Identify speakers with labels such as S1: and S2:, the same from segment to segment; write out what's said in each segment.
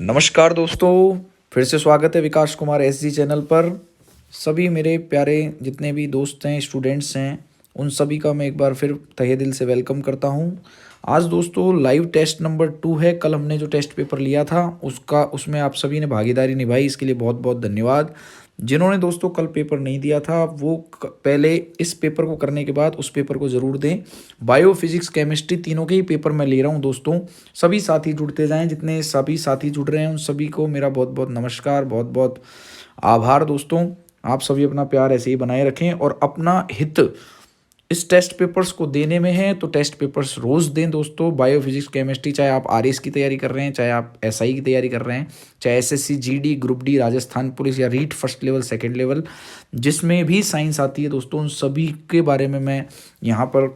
S1: नमस्कार दोस्तों, फिर से स्वागत है विकास कुमार एसजी चैनल पर। सभी मेरे प्यारे जितने भी दोस्त हैं, स्टूडेंट्स हैं, उन सभी का मैं एक बार फिर तहे दिल से वेलकम करता हूं। आज दोस्तों लाइव टेस्ट नंबर 2 है। कल हमने जो टेस्ट पेपर लिया था उसमें आप सभी ने भागीदारी निभाई, इसके लिए बहुत बहुत धन्यवाद। जिन्होंने दोस्तों कल पेपर नहीं दिया था वो पहले इस पेपर को करने के बाद उस पेपर को ज़रूर दें। बायो फिजिक्स केमिस्ट्री तीनों के ही पेपर मैं ले रहा हूं दोस्तों। सभी साथी जुड़ते जाएं, जितने सभी साथी जुड़ रहे हैं उन सभी को मेरा बहुत बहुत नमस्कार, बहुत बहुत आभार दोस्तों। आप सभी अपना प्यार ऐसे ही बनाए रखें और अपना हित इस टेस्ट पेपर्स को देने में है, तो टेस्ट पेपर्स रोज़ दें दोस्तों। बायो फिजिक्स केमिस्ट्री, चाहे आप आरएस की तैयारी कर रहे हैं, चाहे आप एसआई की तैयारी कर रहे हैं, चाहे SSC GD group D Rajasthan police या REET first level second level जिसमें भी साइंस आती है दोस्तों, उन सभी के बारे में मैं यहाँ पर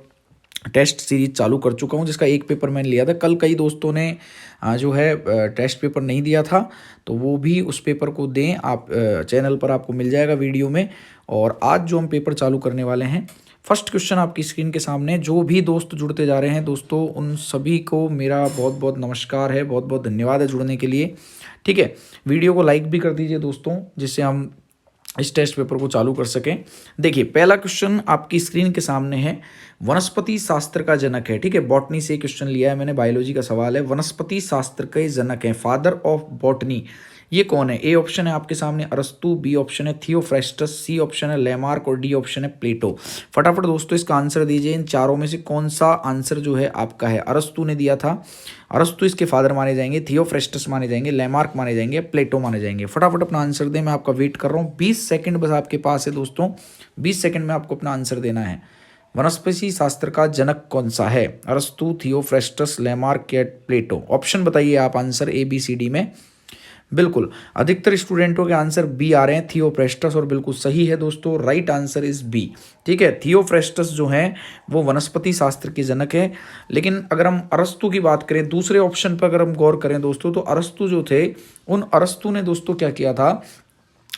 S1: टेस्ट सीरीज चालू कर चुका हूँ, जिसका एक पेपर मैंने लिया था। कल कई दोस्तों ने जो है टेस्ट पेपर नहीं दिया था, तो वो भी उस पेपर को दें। आप चैनल पर आपको मिल जाएगा वीडियो में। और आज जो हम पेपर चालू करने वाले हैं, फर्स्ट क्वेश्चन आपकी स्क्रीन के सामने। जो भी दोस्त जुड़ते जा रहे हैं दोस्तों, उन सभी को मेरा बहुत बहुत नमस्कार है, बहुत बहुत धन्यवाद है जुड़ने के लिए। ठीक है, वीडियो को लाइक भी कर दीजिए दोस्तों, जिससे हम इस टेस्ट पेपर को चालू कर सकें। देखिए, पहला क्वेश्चन आपकी स्क्रीन के सामने है। वनस्पति शास्त्र का जनक है। ठीक है, बॉटनी से क्वेश्चन लिया है मैंने, बायोलॉजी का सवाल है। वनस्पति शास्त्र के जनक है, फादर ऑफ बॉटनी, ये कौन है? ए ऑप्शन है आपके सामने अरस्तु, बी ऑप्शन है थियोफ्रेस्टस, सी ऑप्शन है लेमार्क और डी ऑप्शन है प्लेटो। फटाफट दोस्तों इसका आंसर दीजिए। इन चारों में से कौन सा आंसर जो है आपका है? अरस्तु ने दिया था, अरस्तु इसके फादर माने जाएंगे, थियोफ्रेस्टस माने जाएंगे, लेमार्क माने जाएंगे, प्लेटो माने जाएंगे। फटाफट अपना आंसर दें, मैं आपका वेट कर रहा हूँ। 20 सेकंड बस आपके पास है दोस्तों, 20 सेकंड में आपको अपना आंसर देना है। वनस्पति शास्त्र का जनक कौन सा है? अरस्तु, थियोफ्रेस्टस, लेमार्क या प्लेटो? ऑप्शन बताइए आप answer A B C D में। बिल्कुल, अधिकतर स्टूडेंटों के आंसर बी आ रहे हैं, थियोफ्रेस्टस, और बिल्कुल सही है दोस्तों, राइट आंसर इज बी। ठीक है, थियोफ्रेस्टस जो है वो वनस्पति शास्त्र के जनक है। लेकिन अगर हम अरस्तु की बात करें, दूसरे ऑप्शन पर अगर हम गौर करें दोस्तों, तो अरस्तु जो थे, उन अरस्तु ने दोस्तों क्या किया था?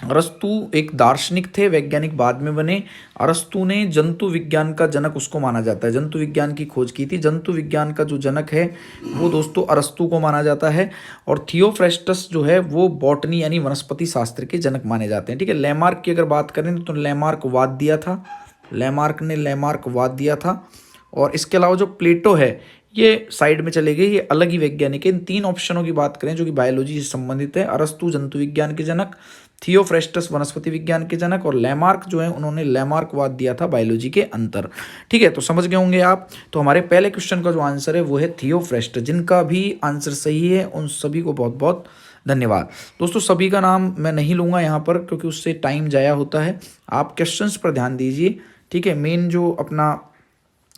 S1: अरस्तु एक दार्शनिक थे, वैज्ञानिक बाद में बने। अरस्तु ने जंतु विज्ञान का जनक उसको माना जाता है, जंतु विज्ञान की खोज की थी। जंतु विज्ञान का जो जनक है वो दोस्तों अरस्तु को माना जाता है। और थियोफ्रेस्टस जो है वो बॉटनी यानी वनस्पति शास्त्र के जनक माने जाते हैं। ठीक है, लेमार्क की अगर बात करें तो लेमार्क वाद दिया था, लेमार्क ने लेमार्क वाद दिया था। और इसके अलावा जो प्लेटो है ये साइड में चले गए, ये अलग ही वैज्ञानिक है। इन तीन ऑप्शनों की बात करें जो कि बायोलॉजी से संबंधित है, अरस्तु जंतु विज्ञान के जनक, थियोफ्रेस्टस वनस्पति विज्ञान के जनक, और लेमार्क जो है उन्होंने लेमार्कवाद दिया था बायोलॉजी के अंतर। ठीक है, तो समझ गए होंगे आप। तो हमारे पहले क्वेश्चन का जो आंसर है वो है थियोफ्रेस्टस। जिनका भी आंसर सही है उन सभी को बहुत बहुत धन्यवाद दोस्तों। सभी का नाम मैं नहीं लूँगा यहाँ पर, क्योंकि उससे टाइम जाया होता है। आप क्वेश्चंस पर ध्यान दीजिए। ठीक है, मेन जो अपना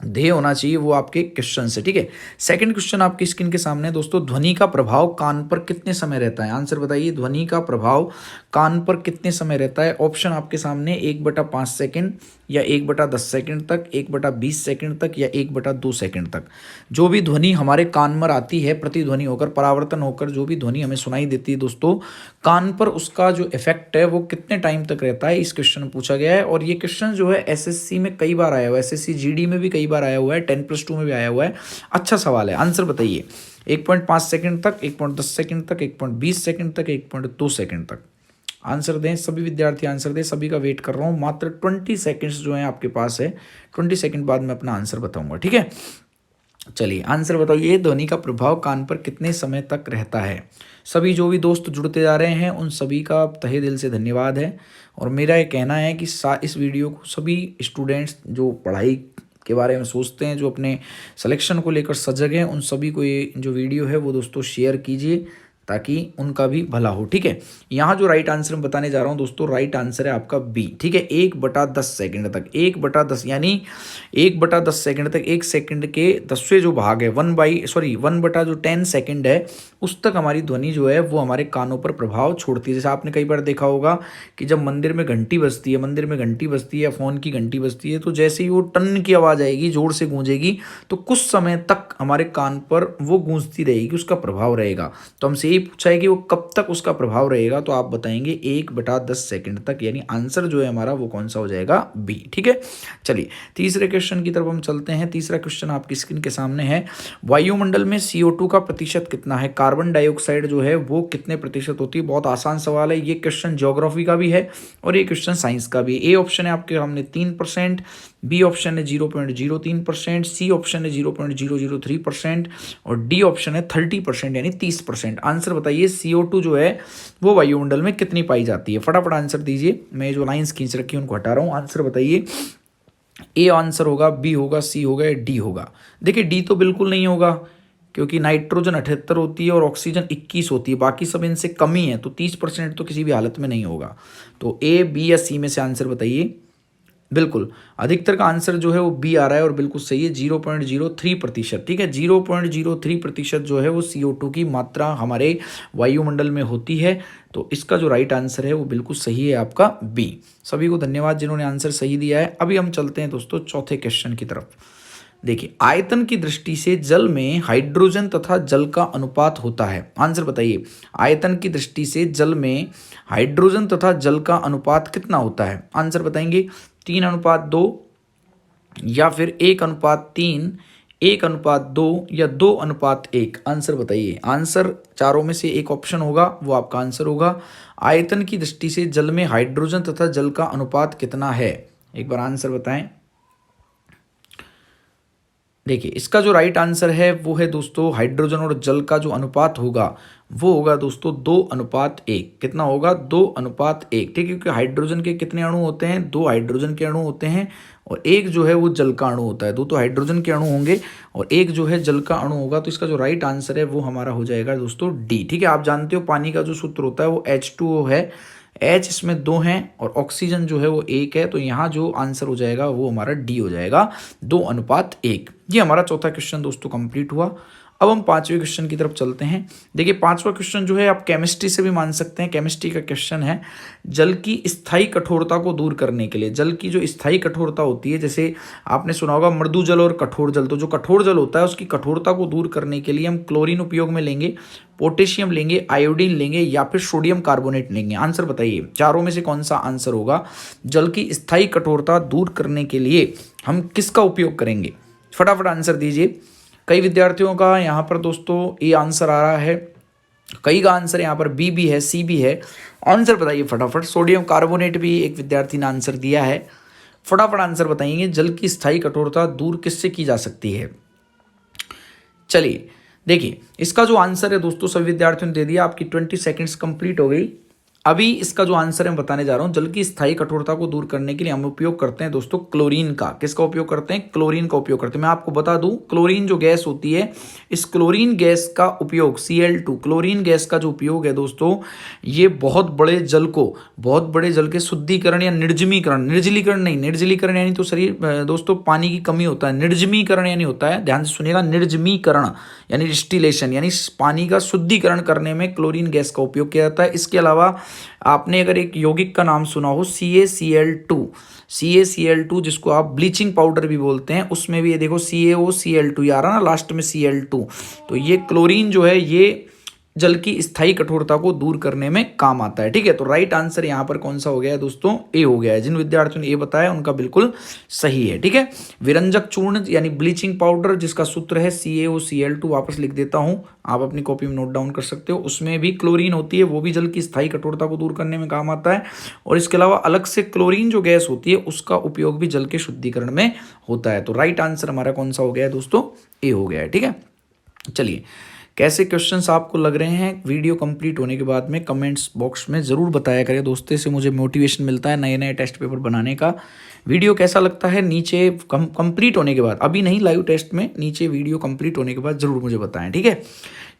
S1: ध्येय होना चाहिए वो आपके क्वेश्चन से। ठीक है, सेकंड क्वेश्चन आपकी स्क्रीन के सामने दोस्तों। ध्वनि का प्रभाव कान पर कितने समय रहता है? आंसर बताइए, ध्वनि का प्रभाव कान पर कितने समय रहता है? ऑप्शन आपके सामने 1/5 सेकंड, या 1/10 सेकंड तक, 1/20 सेकंड तक, या 1/2 सेकंड तक। जो भी ध्वनि हमारे कान में आती है, प्रतिध्वनि होकर, परावर्तन होकर जो भी ध्वनि हमें सुनाई देती है दोस्तों, कान पर उसका जो इफेक्ट है वो कितने टाइम तक रहता है, इस क्वेश्चन में पूछा गया है। और ये क्वेश्चन जो है एसएससी में कई बार आया हुआ है, एसएससी जीडी में भी कई बार आया हुआ है, 10+2 में भी आया हुआ है। अच्छा सवाल है, आंसर बताइए। 1.5 सेकंड तक, 1.10 सेकंड तक, 1.20 सेकंड तक, 1.2 सेकंड तक। आंसर दें, सभी विद्यार्थी आंसर दें, सभी का वेट कर रहा हूँ। मात्र 20 सेकंड्स जो है आपके पास है, 20 सेकंड बाद मैं अपना आंसर बताऊंगा। ठीक है, चलिए आंसर बताइए। ध्वनि का प्रभाव कान पर कितने समय तक रहता है? सभी जो भी दोस्त जुड़ते जा रहे हैं उन सभी का तहे दिल से धन्यवाद है। और मेरा ये कहना है कि इस वीडियो को सभी स्टूडेंट्स जो पढ़ाई के बारे में सोचते हैं, जो अपने सिलेक्शन को लेकर सजग हैं, उन सभी को ये जो वीडियो है वो दोस्तों शेयर कीजिए, ताकि उनका भी भला हो। ठीक है, यहाँ जो राइट आंसर मैं बताने जा रहा हूँ दोस्तों, राइट आंसर है आपका बी। ठीक है, 1/10 सेकंड तक, 1/10 यानी 1/10 सेकंड तक, 1 सेकंड के 10वें जो भाग है, 1/10 सेकंड है, उस तक हमारी ध्वनि जो है वो हमारे कानों पर प्रभाव छोड़ती है। जैसे आपने कई बार देखा होगा कि जब मंदिर में घंटी बजती है, मंदिर में घंटी बजती है या फ़ोन की घंटी बजती है, तो जैसे ही वो टन की आवाज़ आएगी, ज़ोर से गूंजेगी, तो कुछ समय तक हमारे कान पर वो गूंजती रहेगी, उसका प्रभाव रहेगा। तो हमसे ये पूछा है कि वो कब तक उसका प्रभाव रहेगा, तो आप बताएंगे 1/10 सेकंड तक, यानी आंसर जो है हमारा वो कौन सा हो जाएगा, बी। ठीक है, चलिए तीसरे क्वेश्चन की तरफ हम चलते हैं। तीसरा क्वेश्चन आपकी स्क्रीन के सामने है, वायुमंडल में CO2 का प्रतिशत कितना है, कार्बन डाइऑक्साइड जो है वो कितने प्रतिशत होती है। बहुत आसान सवाल है, ये क्वेश्चन ज्योग्राफी का भी है और ये क्वेश्चन साइंस का भी। ए ऑप्शन है आपके सामने 3%, बी ऑप्शन है 0.03%, सी ऑप्शन है 0.003% और डी ऑप्शन है 30% यानी 30%। आंसर बताइए CO2 जो है वो वायुमंडल में कितनी पाई जाती है, फटाफट आंसर दीजिए। मैं जो लाइंस खींच रखी है उनको हटा रहा हूँ। आंसर बताइए, ए आंसर होगा, बी होगा, सी होगा या डी होगा। देखिए डी तो बिल्कुल नहीं होगा, क्योंकि नाइट्रोजन 78 होती है और ऑक्सीजन 21 होती है, बाकी सब इनसे कम ही है, तो 30% तो किसी भी हालत में नहीं होगा। तो ए, बी या सी में से आंसर बताइए। बिल्कुल अधिकतर का आंसर जो है वो बी आ रहा है और बिल्कुल सही है, 0.03%। ठीक है, 0.03% जो है वो CO2 की मात्रा हमारे वायुमंडल में होती है। तो इसका जो राइट आंसर है वो बिल्कुल सही है आपका बी। सभी को धन्यवाद जिन्होंने आंसर सही दिया है। अभी हम चलते हैं दोस्तों चौथे क्वेश्चन की तरफ। देखिए, आयतन की दृष्टि से जल में हाइड्रोजन तथा जल का अनुपात होता है। आंसर बताइए, आयतन की दृष्टि से जल में हाइड्रोजन तथा जल का अनुपात कितना होता है। आंसर बताएंगे, 3:2 या फिर 1:3, 1:2 या 2:1। आंसर बताइए। आंसर चारों में से एक ऑप्शन होगा वो आपका आंसर होगा। आयतन की दृष्टि से जल में हाइड्रोजन तथा जल का अनुपात कितना है, एक बार आंसर बताएं। देखिए, इसका जो राइट आंसर है वो है दोस्तों, हाइड्रोजन और जल का जो अनुपात होगा वो होगा दोस्तों 2:1। कितना होगा, 2:1। ठीक है, क्योंकि हाइड्रोजन के कितने अणु होते हैं, 2 हाइड्रोजन के अणु होते हैं और एक जो है वो जल का अणु होता है। 2 तो हाइड्रोजन के अणु होंगे और एक जो है जल का अणु होगा। तो इसका जो राइट आंसर है वो हमारा हो जाएगा दोस्तों डी। ठीक है, आप जानते हो पानी का जो सूत्र होता है वो H2O है, H इसमें 2 हैं और ऑक्सीजन जो है वो 1 है। तो यहाँ जो आंसर हो जाएगा वो हमारा डी हो जाएगा, 2:1। ये हमारा चौथा क्वेश्चन दोस्तों कंप्लीट हुआ। अब हम पांचवें क्वेश्चन की तरफ चलते हैं। देखिए, पांचवा क्वेश्चन जो है आप केमिस्ट्री से भी मान सकते हैं, केमिस्ट्री का क्वेश्चन है। जल की स्थायी कठोरता को दूर करने के लिए, जल की जो स्थायी कठोरता होती है, जैसे आपने सुना होगा मृदु जल और कठोर जल, तो जो कठोर जल होता है उसकी कठोरता को दूर करने के लिए हम क्लोरीन उपयोग में लेंगे, पोटेशियम लेंगे, आयोडीन लेंगे या फिर सोडियम कार्बोनेट लेंगे। आंसर बताइए, चारों में से कौन सा आंसर होगा। जल की स्थायी कठोरता दूर करने के लिए हम किसका उपयोग करेंगे, फटाफट आंसर दीजिए। कई विद्यार्थियों का यहाँ पर दोस्तों ए आंसर आ रहा है, कई का आंसर यहाँ पर बी भी है, सी भी है। आंसर बताइए फटाफट। सोडियम कार्बोनेट भी एक विद्यार्थी ने आंसर दिया है, फटाफट आंसर बताइए। जल की स्थायी कठोरता दूर किससे की जा सकती है। चलिए देखिए, इसका जो आंसर है दोस्तों सभी विद्यार्थियों ने दे दिया। आपकी 20 सेकंड्स कंप्लीट हो गई। अभी इसका जो आंसर है मैं बताने जा रहा हूं। जल की स्थायी कठोरता को दूर करने के लिए हम उपयोग करते हैं दोस्तों क्लोरीन का। किसका उपयोग करते हैं, क्लोरीन का उपयोग करते हैं। मैं आपको बता दूं, क्लोरीन जो गैस होती है, इस क्लोरीन गैस का उपयोग Cl2, क्लोरीन गैस का जो उपयोग है दोस्तों, ये बहुत बड़े जल के शुद्धिकरण या निर्जमीकरण, निर्जलीकरण नहीं, निर्जलीकरण यानी तो शरीर दोस्तों पानी की कमी होता है, निर्जमीकरण यानी होता है, ध्यान से सुनिएगा, निर्जमीकरण यानी डिस्टिलेशन यानी पानी का शुद्धिकरण करने में क्लोरीन गैस का उपयोग किया जाता है। इसके अलावा आपने अगर एक यौगिक का नाम सुना हो CaCl2, जिसको आप ब्लीचिंग पाउडर भी बोलते हैं, उसमें भी ये देखो CaOCl2 ये आ रहा ना लास्ट में Cl2। तो ये क्लोरीन जो है ये जल की स्थायी कठोरता को दूर करने में काम आता है। ठीक है, तो राइट आंसर यहाँ पर कौन सा हो गया है दोस्तों, ए हो गया है। जिन विद्यार्थियों ने ए बताया उनका बिल्कुल सही है। ठीक है, विरंजक चूर्ण यानी ब्लीचिंग पाउडर जिसका सूत्र है CaOCl2, वापस लिख देता हूं, आप अपनी कॉपी में नोट डाउन कर सकते हो। उसमें भी क्लोरीन होती है, वो भी जल की स्थायी कठोरता को दूर करने में काम आता है। और इसके अलावा अलग से क्लोरीन जो गैस होती है उसका उपयोग भी जल के शुद्धिकरण में होता है। तो राइट आंसर हमारा कौन सा हो गया है दोस्तों, ए हो गया है। ठीक है, चलिए कैसे क्वेश्चंस आपको लग रहे हैं वीडियो कंप्लीट होने के बाद में कमेंट्स बॉक्स में ज़रूर बताया करें दोस्तों, से मुझे मोटिवेशन मिलता है नए नए टेस्ट पेपर बनाने का। वीडियो कैसा लगता है नीचे कंप्लीट होने के बाद, अभी नहीं लाइव टेस्ट में, नीचे वीडियो कंप्लीट होने के बाद ज़रूर मुझे बताएं। ठीक है,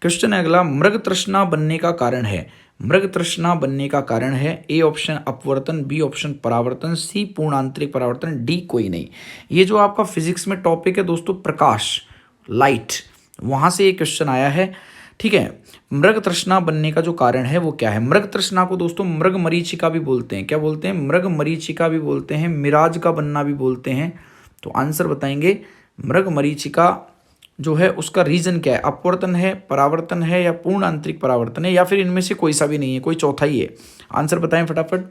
S1: क्वेश्चन है अगला, मृग तृष्णा बनने का कारण है। मृग तृष्णा बनने का कारण है, ए ऑप्शन अपवर्तन, बी ऑप्शन परावर्तन, सी पूर्ण आंतरिक परावर्तन, डी कोई नहीं। ये जो आपका फिजिक्स में टॉपिक है दोस्तों प्रकाश, लाइट, वहाँ से एक क्वेश्चन आया है। ठीक है, मृग तृष्णा बनने का जो कारण है वो क्या है। मृग तृष्णा को दोस्तों मृग मरीचिका भी बोलते हैं। क्या बोलते हैं, मृग मरीचिका भी बोलते हैं, मिराज का बनना भी बोलते हैं। तो आंसर बताएंगे, मृग मरीचिका जो है उसका रीजन क्या है, अपवर्तन है, परावर्तन है, या पूर्ण आंतरिक परावर्तन है, या फिर इनमें से कोई सा भी नहीं है, कोई चौथा ही है। आंसर बताएं फटाफट।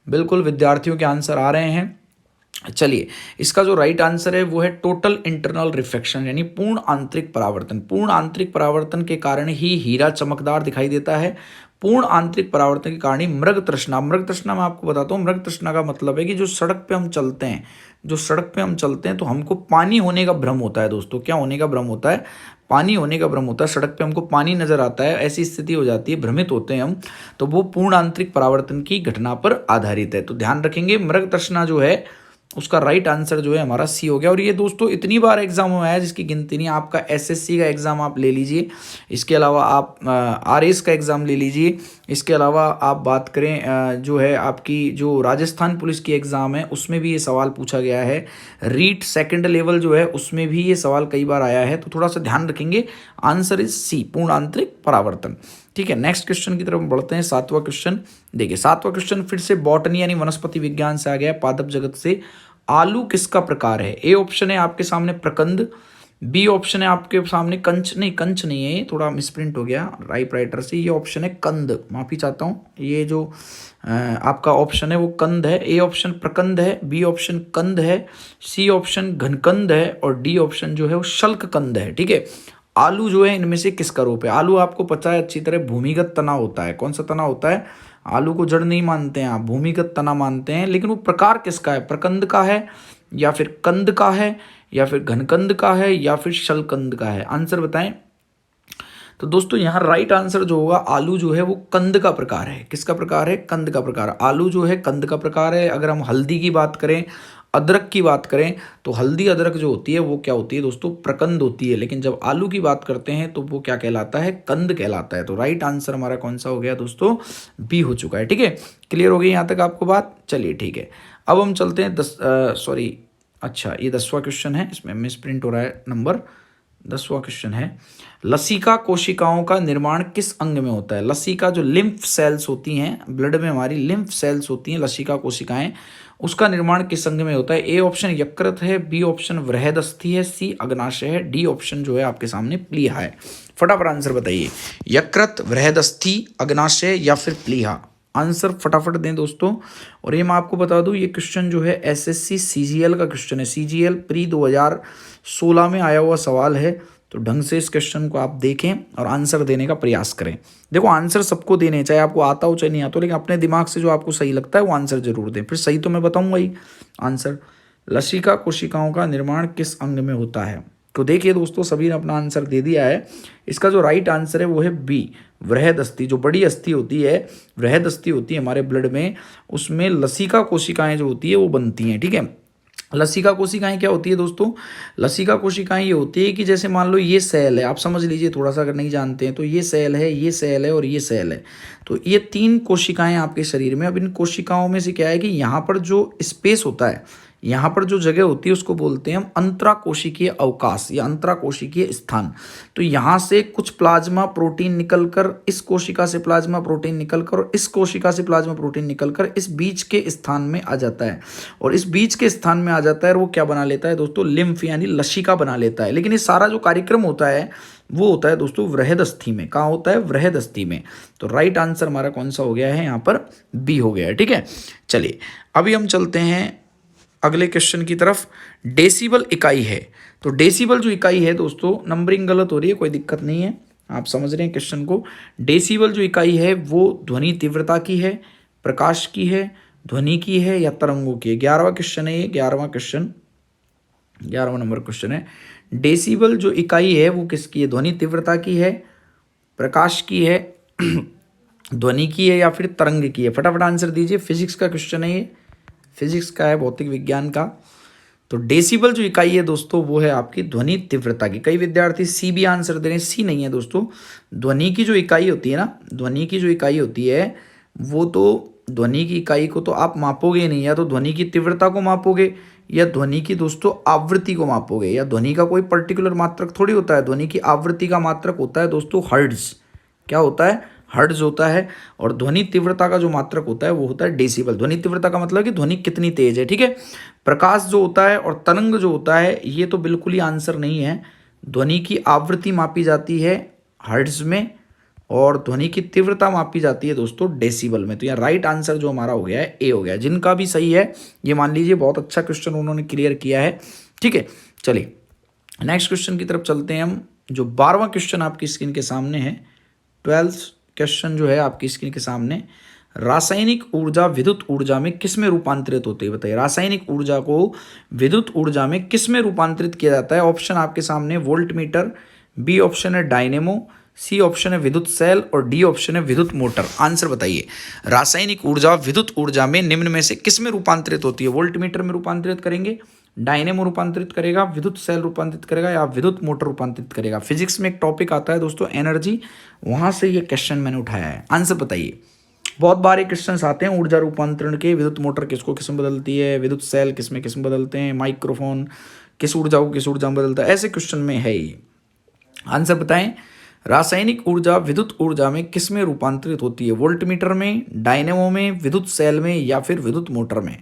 S1: बिल्कुल विद्यार्थियों के आंसर आ रहे हैं। चलिए, इसका जो राइट आंसर है वो है टोटल इंटरनल रिफ्लेक्शन, यानी पूर्ण आंतरिक परावर्तन। पूर्ण आंतरिक परावर्तन के कारण ही हीरा चमकदार दिखाई देता है। पूर्ण आंतरिक परावर्तन के कारण ही मृग तृष्णा, मृग तृष्णा मैं आपको बताता हूँ, मृग तृष्णा का मतलब है कि जो सड़क पे हम चलते हैं, जो सड़क पे हम चलते हैं तो हमको पानी होने का भ्रम होता है दोस्तों। क्या होने का भ्रम होता है? पानी होने का भ्रम होता है। सड़क पे हमको पानी नजर आता है, ऐसी स्थिति हो जाती है, भ्रमित होते हैं हम, तो वो पूर्ण आंतरिक परावर्तन की घटना पर आधारित है। तो ध्यान रखेंगे, मृग तृष्णा जो है उसका राइट आंसर जो है हमारा सी हो गया। और ये दोस्तों इतनी बार एग्जाम में आया जिसकी गिनती नहीं। आपका एसएससी का एग्जाम आप ले लीजिए, इसके अलावा आप आरएस का एग्जाम ले लीजिए, इसके अलावा आप बात करें जो है आपकी जो राजस्थान पुलिस की एग्जाम है उसमें भी ये सवाल पूछा गया है। रीट सेकंड लेवल जो है उसमें भी ये सवाल कई बार आया है, तो थोड़ा सा ध्यान रखेंगे। आंसर इज सी, पूर्ण आंतरिक परावर्तन। ठीक है, नेक्स्ट क्वेश्चन की तरफ बढ़ते हैं। 7वां क्वेश्चन देखिए, 7वां क्वेश्चन फिर से बॉटनी यानी वनस्पति विज्ञान से आ गया है, पादप जगत से। आलू किसका प्रकार है? ए ऑप्शन है आपके सामने प्रकंद, बी ऑप्शन है आपके सामने कंच, नहीं कंच नहीं है, ये थोड़ा मिसप्रिंट हो गया राइट राइटर से, ये ऑप्शन है कंद, माफी चाहता हूँ। ये जो आपका ऑप्शन है वो कंद है। ए ऑप्शन प्रकंद है, बी ऑप्शन कंद है, सी ऑप्शन घनकंद है, और डी ऑप्शन जो है वो शल्ककंद है। ठीक है, आलू जो है इनमें से किसका रूप है? आलू आपको पता है अच्छी तरह भूमिगत तना होता है। कौन सा तना होता है? आलू को जड़ नहीं मानते हैं आप, भूमिगत तना मानते हैं। लेकिन वो प्रकार किसका है? प्रकंद का है, या फिर कंद का है, या फिर घनकंद का है, या फिर शलकंद का है? आंसर बताएं। तो दोस्तों यहाँ राइट आंसर जो होगा, आलू जो है वो कंद का प्रकार है। किसका प्रकार है? कंद का प्रकार। आलू जो है कंद का प्रकार है। अगर हम हल्दी की बात करें, अदरक की बात करें, तो हल्दी अदरक जो होती है वो क्या होती है दोस्तों? प्रकंद होती है। लेकिन जब आलू की बात करते हैं तो वो क्या कहलाता है? कंद कहलाता है। तो राइट आंसर हमारा कौन सा हो गया दोस्तों? बी हो चुका है। ठीक है, क्लियर हो गई यहाँ तक आपको बात? चलिए ठीक है, अब हम चलते हैं अच्छा ये 10वां क्वेश्चन है, इसमें मिस प्रिंट हो रहा है नंबर। 10वां क्वेश्चन है, लसिका कोशिकाओं का निर्माण किस अंग में होता है? लसिका जो लिम्फ सेल्स होती हैं, ब्लड में हमारी लिम्फ सेल्स होती हैं लसिका कोशिकाएं, उसका निर्माण किस अंग में होता है? ए ऑप्शन यकृत है, बी ऑप्शन वृहदस्थि है, सी अग्नाशय है, डी ऑप्शन जो है आपके सामने प्लीहा है। फटाफट आंसर बताइए, यकृत, वृहदस्थि, अग्नाशय या फिर प्लीहा? आंसर फटाफट दें दोस्तों। और ये मैं आपको बता दूं, ये क्वेश्चन जो है एसएससी सीजीएल का क्वेश्चन है। सीजीएल प्री 2016 में आया हुआ सवाल है, तो ढंग से इस क्वेश्चन को आप देखें और आंसर देने का प्रयास करें। देखो, आंसर सबको देने, चाहे आपको आता हो चाहे नहीं आता हो, लेकिन अपने दिमाग से जो आपको सही लगता है वो आंसर जरूर दें। फिर सही तो मैं बताऊंगा ही आंसर। लसिका कोशिकाओं का निर्माण किस अंग में होता है? तो देखिए दोस्तों, सभी ने अपना आंसर दे दिया है। इसका जो राइट आंसर है वो है बी, वृहद अस्थि। जो बड़ी अस्थि होती है, वृहद अस्थि होती है हमारे ब्लड में, उसमें लसिका कोशिकाएं जो होती है वो बनती हैं। ठीक है, लसिका कोशिकाएं क्या होती है दोस्तों? लसिका कोशिकाएं ये होती है कि जैसे मान लो ये सेल है, आप समझ लीजिए थोड़ा सा, अगर नहीं जानते हैं तो ये सेल है, ये सेल है और ये सेल है। तो ये 3 कोशिकाएं आपके शरीर में। अब इन कोशिकाओं में से क्या है कि यहाँ पर जो स्पेस होता है, यहाँ पर जो जगह होती है उसको बोलते हैं हम अंतराकोशिकीय अवकाश या अंतराकोशिकीय स्थान। तो यहाँ से कुछ प्लाज्मा प्रोटीन निकलकर, इस कोशिका से प्लाज्मा प्रोटीन निकलकर, और इस कोशिका से प्लाज्मा प्रोटीन निकलकर इस बीच के स्थान में आ जाता है। और इस बीच के स्थान में आ जाता है और वो क्या बना लेता है दोस्तों? लिम्फ यानी लसिका बना लेता है। लेकिन ये सारा जो कार्यक्रम होता है वो होता है दोस्तों वृहद अस्थि में। कहाँ होता है? वृहद अस्थि में। तो राइट आंसर हमारा कौन सा हो गया है? यहाँ पर बी हो गया है। ठीक है, चलिए अभी हम चलते हैं अगले क्वेश्चन की तरफ। डेसिबल इकाई है, तो डेसिबल जो इकाई है दोस्तों, नंबरिंग गलत हो रही है, कोई दिक्कत नहीं है, आप समझ रहे हैं क्वेश्चन को। डेसिबल जो इकाई है वो ध्वनि तीव्रता की है, प्रकाश की है, ध्वनि की है या तरंगों की है? 11वां क्वेश्चन है ये, 11वां क्वेश्चन, 11वां नंबर क्वेश्चन है। डेसिबल जो इकाई है वो किसकी है? ध्वनि तीव्रता की है, प्रकाश की है, ध्वनि की है या फिर तरंग की है? फटाफट आंसर दीजिए। फिजिक्स का क्वेश्चन है ये, फिजिक्स का है, भौतिक विज्ञान का। तो डेसिबल जो इकाई है दोस्तों वो है आपकी ध्वनि तीव्रता की। कई विद्यार्थी सी भी आंसर दे रहे हैं, सी नहीं है दोस्तों। ध्वनि की जो इकाई होती है ना, ध्वनि की जो इकाई होती है वो तो, ध्वनि की इकाई को तो आप मापोगे नहीं, या तो ध्वनि की तीव्रता को मापोगे या ध्वनि की दोस्तों आवृत्ति को मापोगे। या ध्वनि का कोई पर्टिकुलर मात्रक थोड़ी होता है, ध्वनि की आवृत्ति का मात्रक होता है दोस्तों हर्ट्ज। क्या होता है? हर्ट्ज होता है। और ध्वनि तीव्रता का जो मात्रक होता है वो होता है डेसिबल। ध्वनि तीव्रता का मतलब कि ध्वनि कितनी तेज है। ठीक है, प्रकाश जो होता है और तरंग जो होता है ये तो बिल्कुल ही आंसर नहीं है। ध्वनि की आवृत्ति मापी जाती है हर्ट्ज में, और ध्वनि की तीव्रता मापी जाती है दोस्तों डेसिबल में। तो यहाँ राइट आंसर जो हमारा हो गया है ए हो गया। जिनका भी सही है ये मान लीजिए बहुत अच्छा क्वेश्चन उन्होंने क्लियर किया है। ठीक है, चलिए नेक्स्ट क्वेश्चन की तरफ चलते हैं हम। जो 12वां क्वेश्चन आपकी स्क्रीन के सामने है, 12th क्वेश्चन जो है आपकी स्क्रीन के सामने, रासायनिक ऊर्जा विद्युत ऊर्जा में किस में रूपांतरित होती है? बताइए, रासायनिक ऊर्जा को विद्युत ऊर्जा में किस में रूपांतरित किया जाता है? ऑप्शन आपके सामने वोल्ट मीटर, बी ऑप्शन है डायनेमो, सी ऑप्शन है विद्युत सेल, और डी ऑप्शन है विद्युत मोटर। आंसर बताइए, रासायनिक ऊर्जा विद्युत ऊर्जा में निम्न में से किस में रूपांतरित होती है? वोल्ट मीटर में रूपांतरित करेंगे, डायनेमो रूपांतरित करेगा, विद्युत सेल रूपांतरित करेगा, या विद्युत मोटर रूपांतरित करेगा? फिजिक्स में एक टॉपिक आता है दोस्तों एनर्जी, वहां से ये क्वेश्चन मैंने उठाया है। आंसर बताइए। बहुत बार ये क्वेश्चन आते हैं ऊर्जा रूपांतरण के, विद्युत मोटर किसको किस में बदलती है, विद्युत सेल किस में बदलते हैं, माइक्रोफोन किस ऊर्जा को किस ऊर्जा में बदलता है, ऐसे क्वेश्चन में है ये। आंसर बताएं, रासायनिक ऊर्जा विद्युत ऊर्जा में किस में रूपांतरित होती है? वोल्ट मीटर में, डायनेमो में, विद्युत सेल में, या फिर विद्युत मोटर में?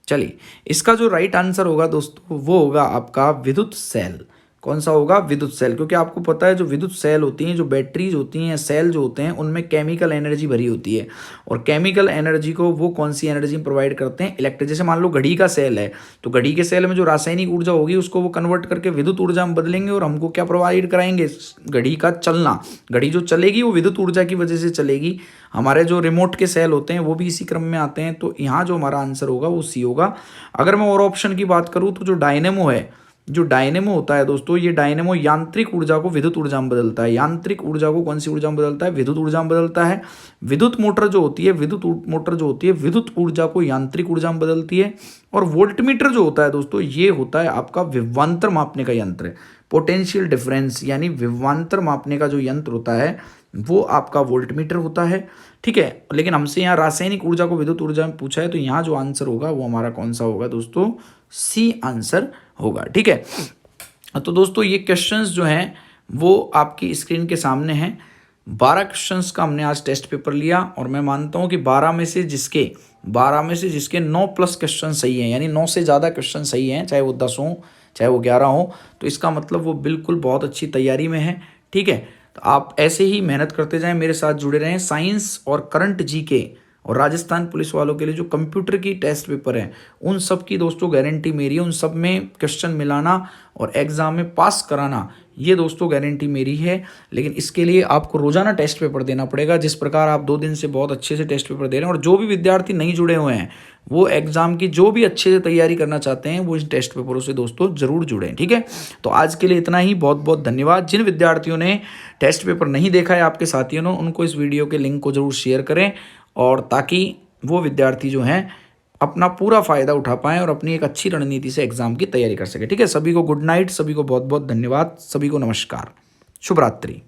S1: चलिए, इसका जो राइट आंसर होगा दोस्तों वो होगा आपका विद्युत सेल। कौन सा होगा? विद्युत सेल। क्योंकि आपको पता है जो विद्युत सेल होती हैं, जो बैटरीज होती हैं, सेल जो होते हैं, उनमें केमिकल एनर्जी भरी होती है, और केमिकल एनर्जी को वो कौन सी एनर्जी प्रोवाइड करते हैं? इलेक्ट्रिक। जैसे मान लो घड़ी का सेल है, तो घड़ी के सेल में जो रासायनिक ऊर्जा होगी उसको वो कन्वर्ट करके विद्युत ऊर्जा में बदलेंगे, और हमको क्या प्रोवाइड कराएंगे? घड़ी का चलना। घड़ी जो चलेगी वो विद्युत ऊर्जा की वजह से चलेगी। हमारे जो रिमोट के सेल होते हैं वो भी इसी क्रम में आते हैं। तो यहाँ जो हमारा आंसर होगा वो सी होगा। अगर मैं और ऑप्शन की बात करूँ तो जो डायनेमो है, जो डायनेमो होता है दोस्तों, ये डायनेमो यांत्रिक ऊर्जा को विद्युत ऊर्जा में बदलता है। यांत्रिक ऊर्जा को कौन सी ऊर्जा में बदलता है? विद्युत ऊर्जा में बदलता है। विद्युत मोटर जो होती है, विद्युत मोटर जो होती है, विद्युत ऊर्जा को यांत्रिक ऊर्जा में बदलती है। और वोल्टमीटर जो होता है दोस्तों, ये होता है आपका विभवांतर मापने का यंत्र। पोटेंशियल डिफरेंस यानी विभवांतर मापने का जो यंत्र होता है वो आपका वोल्टमीटर होता है। ठीक है, लेकिन हमसे यहाँ रासायनिक ऊर्जा को विद्युत ऊर्जा में पूछा है, तो यहाँ जो आंसर होगा वो हमारा कौन सा होगा दोस्तों? सी आंसर होगा। ठीक है, तो दोस्तों ये क्वेश्चंस जो हैं वो आपकी स्क्रीन के सामने हैं। 12 क्वेश्चंस का हमने आज टेस्ट पेपर लिया, और मैं मानता हूँ कि 12 में से जिसके 9+ क्वेश्चन सही हैं, यानी 9 से ज़्यादा क्वेश्चन सही हैं, चाहे वो 10 हों चाहे वो 11 हों, तो इसका मतलब वो बिल्कुल बहुत अच्छी तैयारी में है। ठीक है, तो आप ऐसे ही मेहनत करते जाएं, मेरे साथ जुड़े रहें। साइंस और करंट जीके और राजस्थान पुलिस वालों के लिए जो कंप्यूटर की टेस्ट पेपर हैं, उन सब की दोस्तों गारंटी मेरी है। उन सब में क्वेश्चन मिलाना और एग्ज़ाम में पास कराना, ये दोस्तों गारंटी मेरी है। लेकिन इसके लिए आपको रोज़ाना टेस्ट पेपर देना पड़ेगा। जिस प्रकार आप 2 दिन से बहुत अच्छे से टेस्ट पेपर दे रहे हैं, और जो भी विद्यार्थी नहीं जुड़े हुए हैं वो एग्ज़ाम की जो भी अच्छे से तैयारी करना चाहते हैं वो इन टेस्ट पेपरों से दोस्तों ज़रूर जुड़ें। ठीक है, तो आज के लिए इतना ही। बहुत बहुत धन्यवाद। जिन विद्यार्थियों ने टेस्ट पेपर नहीं देखा है आपके साथियों ने, उनको इस वीडियो के लिंक को ज़रूर शेयर करें, और ताकि वो विद्यार्थी जो हैं अपना पूरा फ़ायदा उठा पाएँ और अपनी एक अच्छी रणनीति से एग्ज़ाम की तैयारी कर सकें। ठीक है, सभी को गुड नाइट, सभी को बहुत बहुत धन्यवाद, सभी को नमस्कार, शुभ रात्रि।